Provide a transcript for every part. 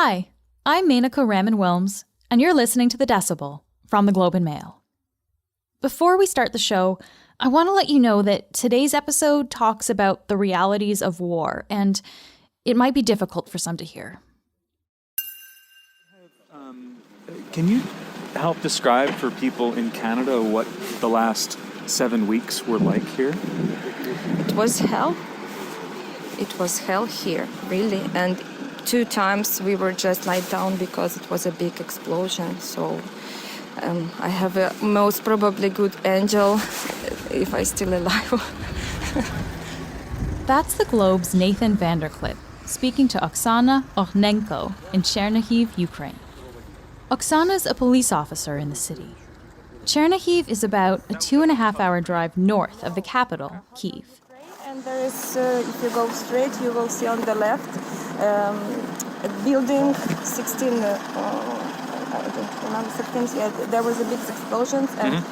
Hi, I'm Menaka Raman-Wilms, and you're listening to the Decibel from the Globe and Mail. Before we start the show, I want to let you know that today's episode talks about the realities of war, and it might be difficult for some to hear. Can you help describe for people in Canada what the last 7 weeks were like here? It was hell. It was hell here, really. And 2 times we were just laid down because it was a big explosion. So I have a most probably good angel if I'm still alive. That's the Globe's Nathan Vanderklippe speaking to Oksana Ohnenko in Chernihiv, Ukraine. Oksana's a police officer in the city. Chernihiv is about a 2.5-hour drive north of the capital, Kyiv. And there is, if you go straight, you will see on the left a building, 16, I don't remember, 16, yeah, there was a big explosion, and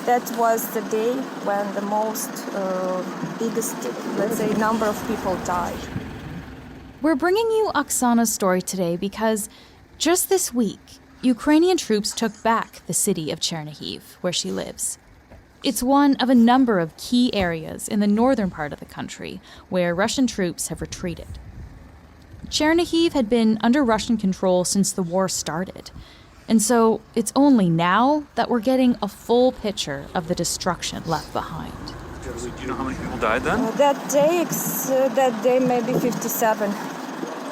that was the day when the most biggest, let's say, number of people died. We're bringing you Oksana's story today because just this week, Ukrainian troops took back the city of Chernihiv, where she lives. It's one of a number of key areas in the northern part of the country where Russian troops have retreated. Chernihiv had been under Russian control since the war started, and so it's only now that we're getting a full picture of the destruction left behind. Do you know how many people died then? That day maybe 57.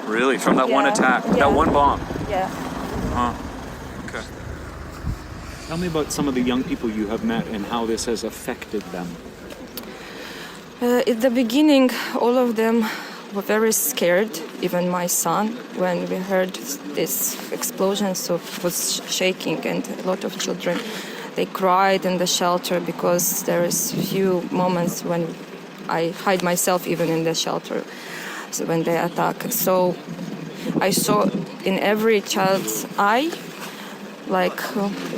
Really? From that one attack? Yeah. That one bomb? Yeah. Okay. Tell me about some of the young people you have met and how this has affected them. At the beginning, all of them were very scared, even my son, when we heard this explosion, so he was shaking, and a lot of children, they cried in the shelter because there is few moments when I hide myself even in the shelter when they attack. So I saw in every child's eye, like,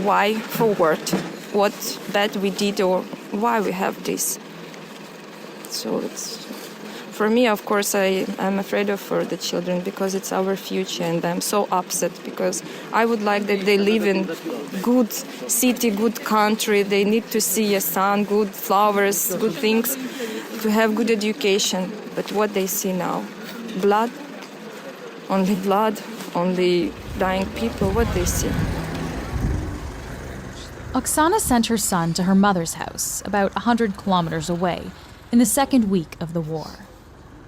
why forward? What bad we did or why we have this? So it's, for me, of course, I'm afraid of for the children because it's our future, and I'm so upset because I would like that they live in good city, good country. They need to see a sun, good flowers, good things, to have good education. But what they see now, blood, only dying people, what they see. Oksana sent her son to her mother's house, about 100 kilometers away, in the second week of the war.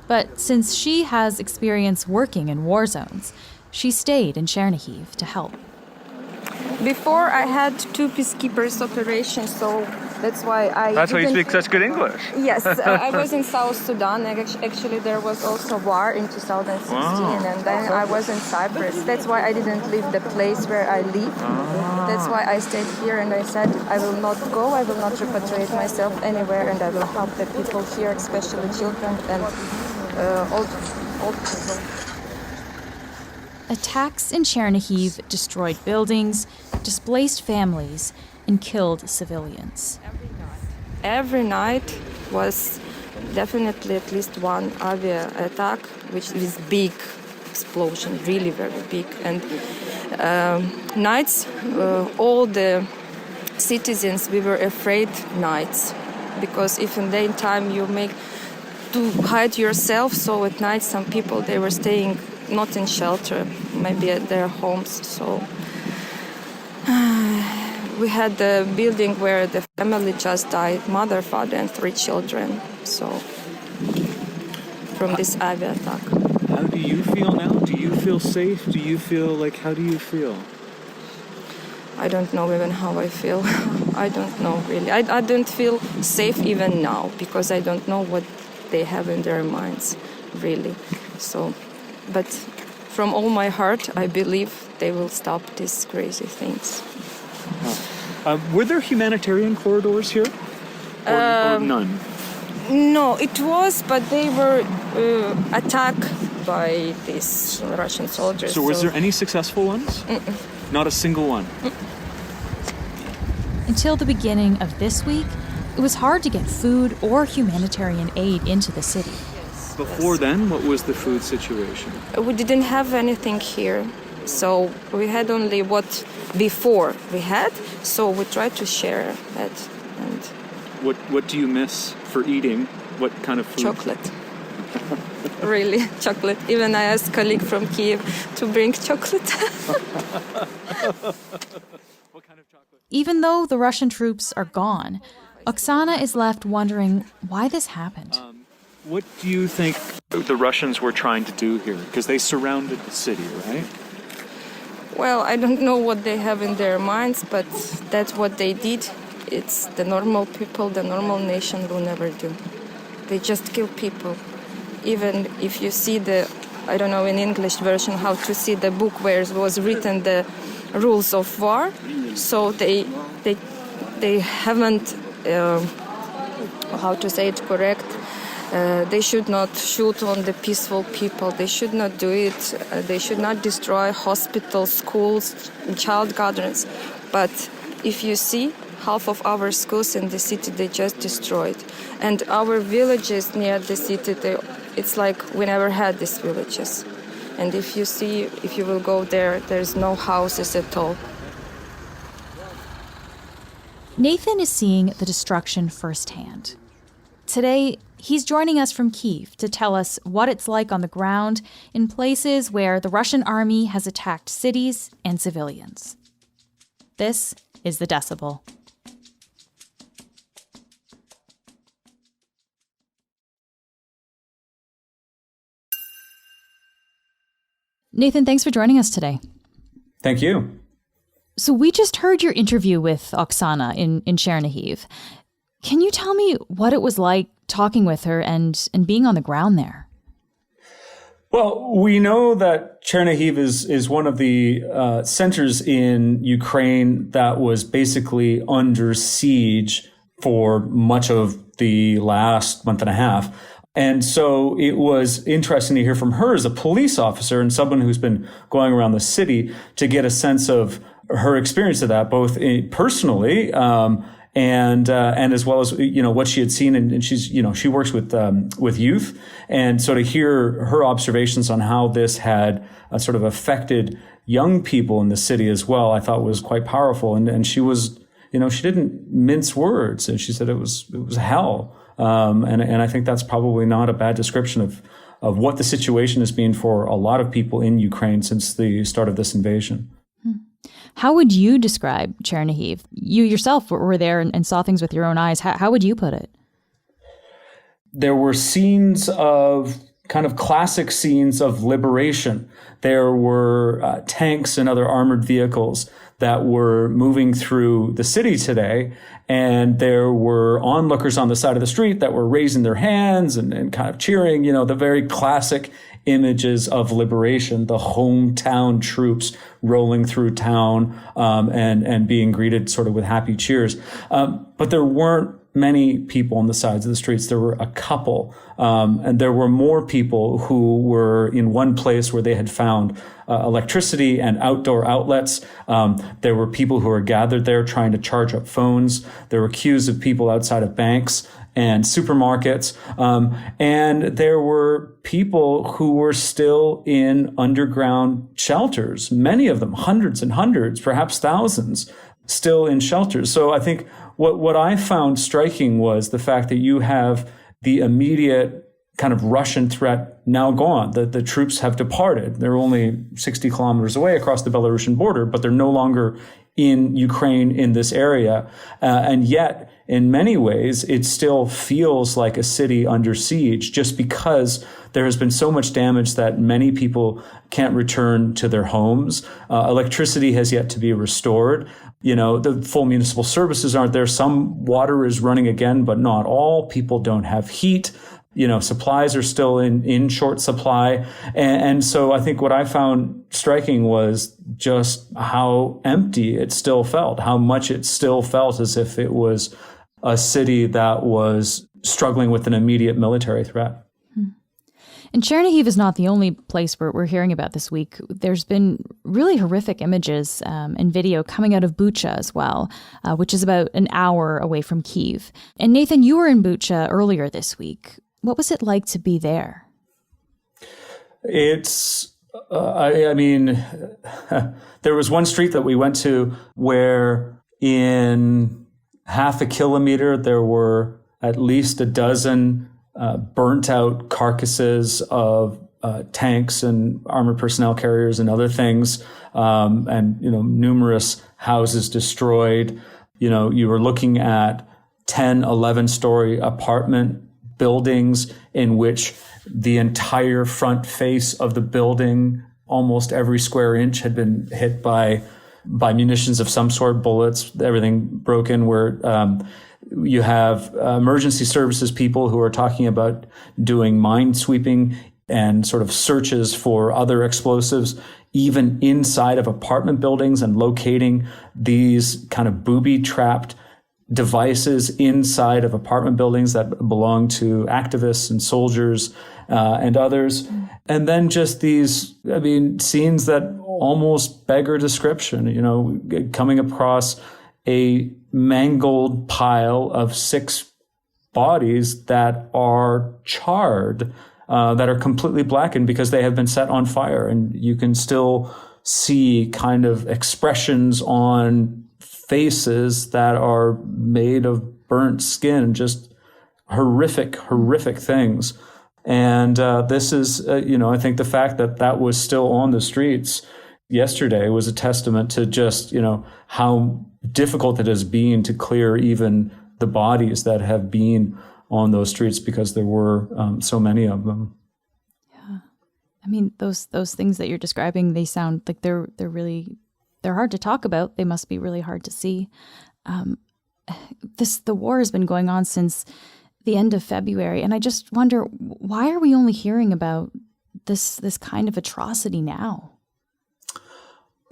But since she has experience working in war zones, she stayed in Chernihiv to help. Before I had 2 peacekeepers operations, so that's why That's why you speak such good English. Yes, I was in South Sudan. Actually, there was also war in 2016, and then I was in Cyprus. That's why I didn't leave the place where I live. That's why I stayed here, and I said I will not go, I will not repatriate myself anywhere, and I will help the people here, especially children and old people. Attacks in Chernihiv destroyed buildings, displaced families, and killed civilians. Every night was definitely at least one avia attack, which is big explosion, really very big. And nights, all the citizens, we were afraid nights, because if in daytime you make to hide yourself, so at night some people, they were staying not in shelter, maybe at their homes. So we had the building where the family just died, mother, father, and 3 children. So from this avia attack. How do you feel now? Do you feel safe? Do you feel like, how do you feel? I don't know even how I feel. I don't know really. I don't feel safe even now because I don't know what they have in their minds, really. So, but from all my heart, I believe they will stop these crazy things. Were there humanitarian corridors here? Or none? No, it was, but they were attacked by these Russian soldiers. So was there any successful ones? Not a single one? Until the beginning of this week, it was hard to get food or humanitarian aid into the city. Before then, what was the food situation? We didn't have anything here, so we had only what before we had, so we tried to share that. And What do you miss for eating? What kind of food? chocolate. Really, chocolate. Even I asked a colleague from Kiev to bring chocolate. What kind of chocolate? Even though the Russian troops are gone, Oksana is left wondering why this happened. What do you think the Russians were trying to do here? Because they surrounded the city, right? Well, I don't know what they have in their minds, but that's what they did. It's the normal people, the normal nation will never do. They just kill people. Even if you see I don't know in English version how to see the book where it was written the rules of war, so they haven't, how to say it correct, they should not shoot on the peaceful people. They should not do it. They should not destroy hospitals, schools, child gardens. But if you see, half of our schools in the city, they just destroyed. And our villages near the city, it's like we never had these villages. And if you will go there, there's no houses at all. Nathan is seeing the destruction firsthand. Today, he's joining us from Kyiv to tell us what it's like on the ground in places where the Russian army has attacked cities and civilians. This is the Decibel. Nathan, thanks for joining us today. Thank you. So we just heard your interview with Oksana in Chernihiv. Can you tell me what it was like talking with her and being on the ground there? Well, we know that Chernihiv is one of the centers in Ukraine that was basically under siege for much of the last month and a half. And so it was interesting to hear from her as a police officer and someone who's been going around the city to get a sense of her experience of that, both personally, and as well as, what she had seen. And she's, she works with youth. And so to hear her observations on how this had sort of affected young people in the city as well, I thought was quite powerful. And she was, she didn't mince words. And she said it was hell. And I think that's probably not a bad description of what the situation has been for a lot of people in Ukraine since the start of this invasion. How would you describe Chernihiv? You yourself were there and saw things with your own eyes. How would you put it? There were scenes of kind of classic scenes of liberation. There were tanks and other armored vehicles that were moving through the city today. And there were onlookers on the side of the street that were raising their hands and kind of cheering, the very classic images of liberation, the hometown troops rolling through town and being greeted sort of with happy cheers. But there weren't many people on the sides of the streets. There were a couple. And there were more people who were in one place where they had found electricity and outdoor outlets. There were people who were gathered there trying to charge up phones. There were queues of people outside of banks and supermarkets. And there were people who were still in underground shelters, many of them, hundreds and hundreds, perhaps thousands, still in shelters. So I think what I found striking was the fact that you have the immediate kind of Russian threat now gone. The troops have departed. They're only 60 kilometers away across the Belarusian border, but they're no longer in Ukraine in this area. And yet, in many ways, it still feels like a city under siege just because there has been so much damage that many people can't return to their homes. Electricity has yet to be restored. The full municipal services aren't there. Some water is running again, but not all. People don't have heat. Supplies are still in short supply. And so I think what I found striking was just how empty it still felt, how much it still felt as if it was a city that was struggling with an immediate military threat. And Chernihiv is not the only place we're hearing about this week. There's been really horrific images and video coming out of Bucha as well, which is about an hour away from Kyiv. And Nathan, you were in Bucha earlier this week. What was it like to be there? It's, I mean, there was one street that we went to where in half a kilometer there were at least a dozen burnt out carcasses of tanks and armored personnel carriers and other things, and numerous houses destroyed. You were looking at 10, 11-story apartment buildings in which the entire front face of the building, almost every square inch, had been hit by munitions of some sort, bullets, everything broken, where you have emergency services people who are talking about doing mine sweeping and sort of searches for other explosives, even inside of apartment buildings, and locating these kind of booby-trapped devices inside of apartment buildings that belong to activists and soldiers and others. And then just these, scenes that almost beggar description, coming across a mangled pile of 6 bodies that are charred, that are completely blackened because they have been set on fire. And you can still see kind of expressions on faces that are made of burnt skin, just horrific things. And this is, I think the fact that that was still on the streets yesterday was a testament to just, how difficult it has been to clear even the bodies that have been on those streets, because there were so many of them. Yeah. Those things that you're describing, they sound like they're hard to talk about. They must be really hard to see. The war has been going on since the end of February, and I just wonder, why are we only hearing about this kind of atrocity now?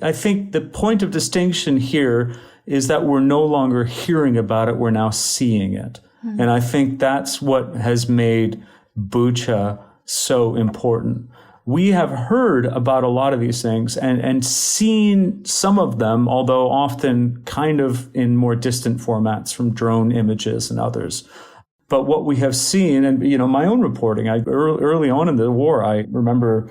I think the point of distinction here is that we're no longer hearing about it, we're now seeing it. Mm-hmm. And I think that's what has made Bucha so important. We have heard about a lot of these things and seen some of them, although often kind of in more distant formats from drone images and others. But what we have seen, and my own reporting, early on in the war, I remember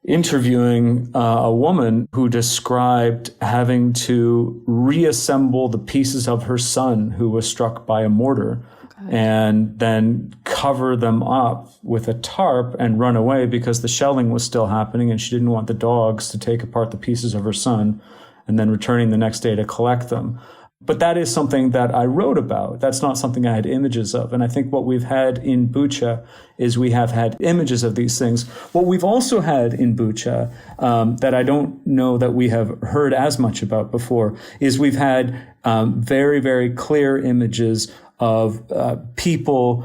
interviewing a woman who described having to reassemble the pieces of her son who was struck by a mortar, and then cover them up with a tarp and run away because the shelling was still happening and she didn't want the dogs to take apart the pieces of her son, and then returning the next day to collect them. But that is something that I wrote about. That's not something I had images of. And I think what we've had in Bucha is we have had images of these things. What we've also had in Bucha, that I don't know that we have heard as much about before, is we've had very, very clear images of people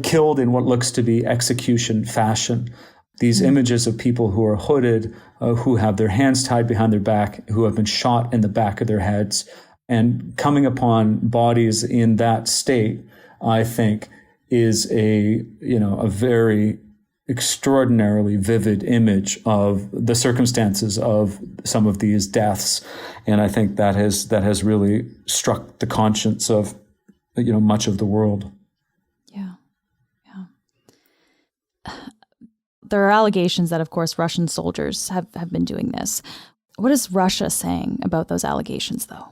killed in what looks to be execution fashion. These images of people who are hooded, who have their hands tied behind their back, who have been shot in the back of their heads. And coming upon bodies in that state, I think, is a very extraordinarily vivid image of the circumstances of some of these deaths. And I think that has really struck the conscience of, much of the world. Yeah. There are allegations that, of course, Russian soldiers have been doing this. What is Russia saying about those allegations, though?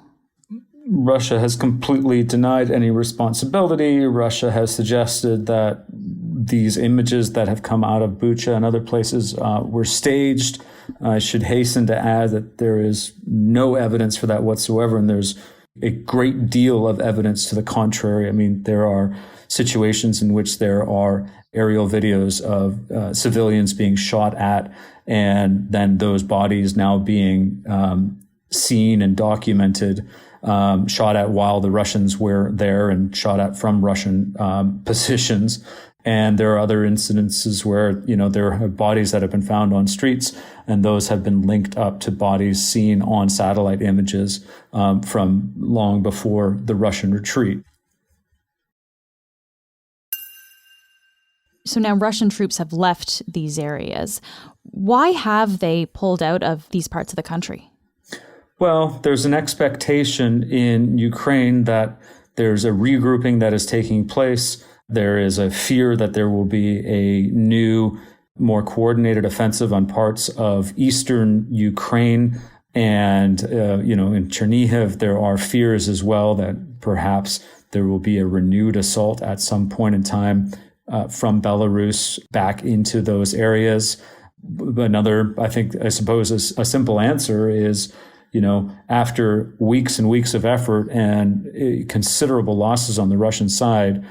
Russia has completely denied any responsibility. Russia has suggested that these images that have come out of Bucha and other places were staged. I should hasten to add that there is no evidence for that whatsoever, and there's a great deal of evidence to the contrary. There are situations in which there are aerial videos of civilians being shot at, and then those bodies now being seen and documented, shot at while the Russians were there and shot at from Russian positions. And there are other incidences where, there are bodies that have been found on streets, and those have been linked up to bodies seen on satellite images from long before the Russian retreat. So now Russian troops have left these areas. Why have they pulled out of these parts of the country? Well, there's an expectation in Ukraine that there's a regrouping that is taking place. There is a fear that there will be a new more coordinated offensive on parts of eastern Ukraine. And, in Chernihiv, there are fears as well that perhaps there will be a renewed assault at some point in time from Belarus back into those areas. Another, I suppose, a simple answer is, after weeks and weeks of effort and considerable losses on the Russian side,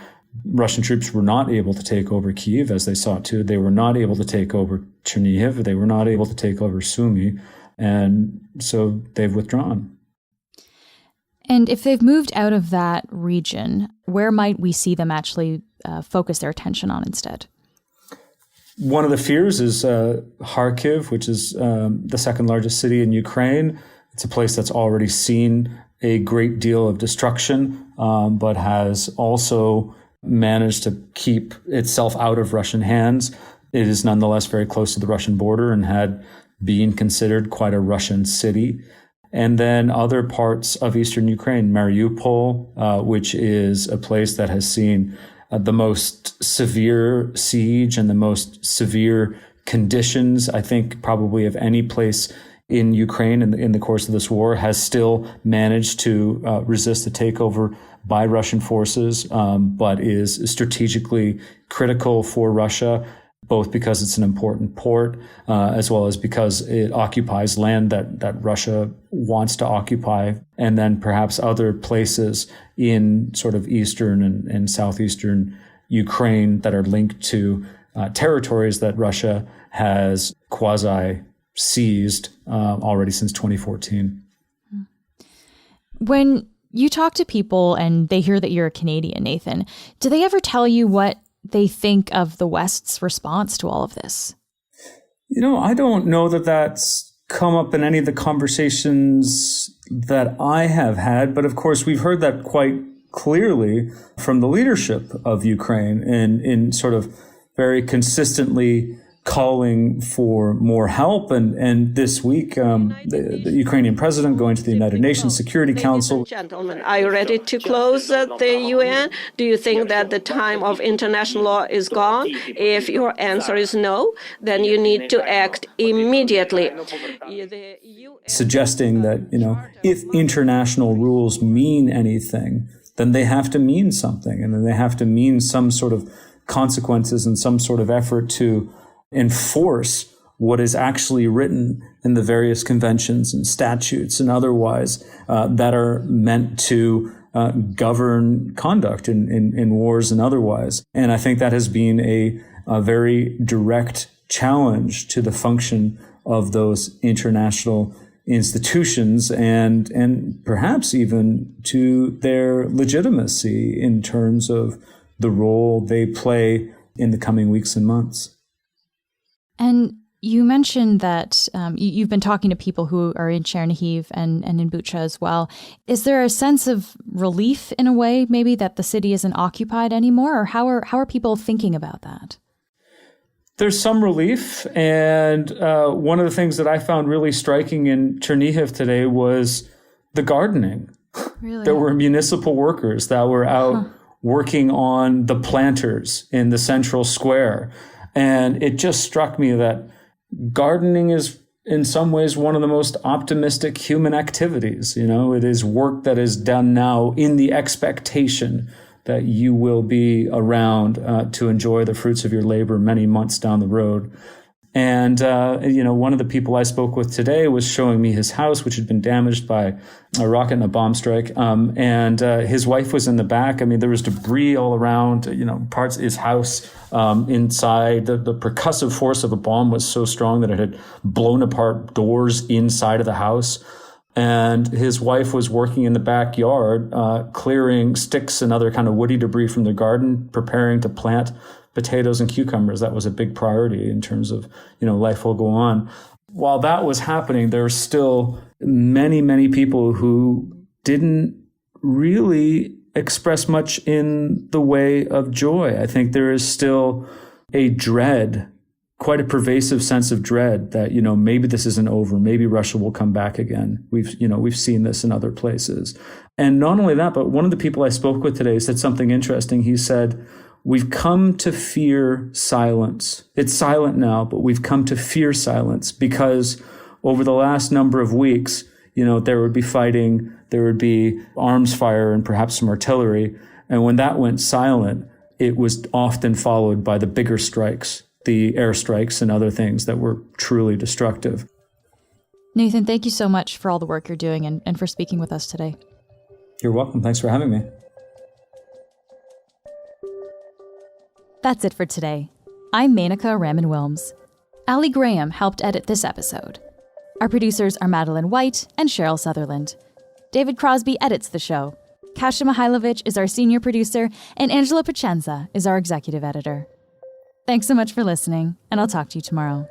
Russian troops were not able to take over Kyiv as they sought to. They were not able to take over Chernihiv. They were not able to take over Sumy. And so they've withdrawn. And if they've moved out of that region, where might we see them actually focus their attention on instead? One of the fears is Kharkiv, which is the second largest city in Ukraine. It's a place that's already seen a great deal of destruction, but has also managed to keep itself out of Russian hands. It is nonetheless very close to the Russian border and had been considered quite a Russian city. And then other parts of eastern Ukraine, Mariupol, which is a place that has seen the most severe siege and the most severe conditions, I think, probably of any place in Ukraine in the course of this war, has still managed to resist the takeover by Russian forces, but is strategically critical for Russia, both because it's an important port, as well as because it occupies land that Russia wants to occupy, and then perhaps other places in sort of eastern and southeastern Ukraine that are linked to territories that Russia has quasi-seized already since 2014. When you talk to people and they hear that you're a Canadian, Nathan, do they ever tell you what they think of the West's response to all of this? I don't know that that's come up in any of the conversations that I have had, but of course we've heard that quite clearly from the leadership of Ukraine in sort of very consistently calling for more help. And this week, the Ukrainian president going to the United Nations Security Council. Gentlemen, are you ready to close the UN? Do you think that the time of international law is gone? If your answer is no, then you need to act immediately. Suggesting that, if international rules mean anything, then they have to mean something. And then they have to mean some sort of consequences and some sort of effort to enforce what is actually written in the various conventions and statutes and otherwise that are meant to govern conduct in wars and otherwise. And I think that has been a very direct challenge to the function of those international institutions and perhaps even to their legitimacy in terms of the role they play in the coming weeks and months. And you mentioned that you've been talking to people who are in Chernihiv and in Bucha as well. Is there a sense of relief in a way, maybe, that the city isn't occupied anymore? Or how are people thinking about that? There's some relief. And one of the things that I found really striking in Chernihiv today was the gardening. Really? There were municipal workers that were out working on the planters in the central square. And it just struck me that gardening is in some ways one of the most optimistic human activities. It is work that is done now in the expectation that you will be around to enjoy the fruits of your labor many months down the road. And, one of the people I spoke with today was showing me his house, which had been damaged by a rocket and a bomb strike. And his wife was in the back. I mean, there was debris all around, parts of his house inside. The percussive force of a bomb was so strong that it had blown apart doors inside of the house. And his wife was working in the backyard, clearing sticks and other kind of woody debris from the garden, preparing to plant potatoes and cucumbers. That was a big priority in terms of, life will go on. While that was happening, there were still many, many people who didn't really express much in the way of joy. I think there is still a dread, quite a pervasive sense of dread that, maybe this isn't over. Maybe Russia will come back again. We've seen this in other places. And not only that, but one of the people I spoke with today said something interesting. He said, we've come to fear silence. It's silent now, but we've come to fear silence because over the last number of weeks, there would be fighting, there would be arms fire and perhaps some artillery. And when that went silent, it was often followed by the bigger strikes, the airstrikes and other things that were truly destructive. Nathan, thank you so much for all the work you're doing and for speaking with us today. You're welcome. Thanks for having me. That's it for today. I'm Menaka Raman-Wilms. Ali Graham helped edit this episode. Our producers are Madeline White and Cheryl Sutherland. David Crosby edits the show. Kasia Mihailovich is our senior producer, and Angela Pacenza is our executive editor. Thanks so much for listening, and I'll talk to you tomorrow.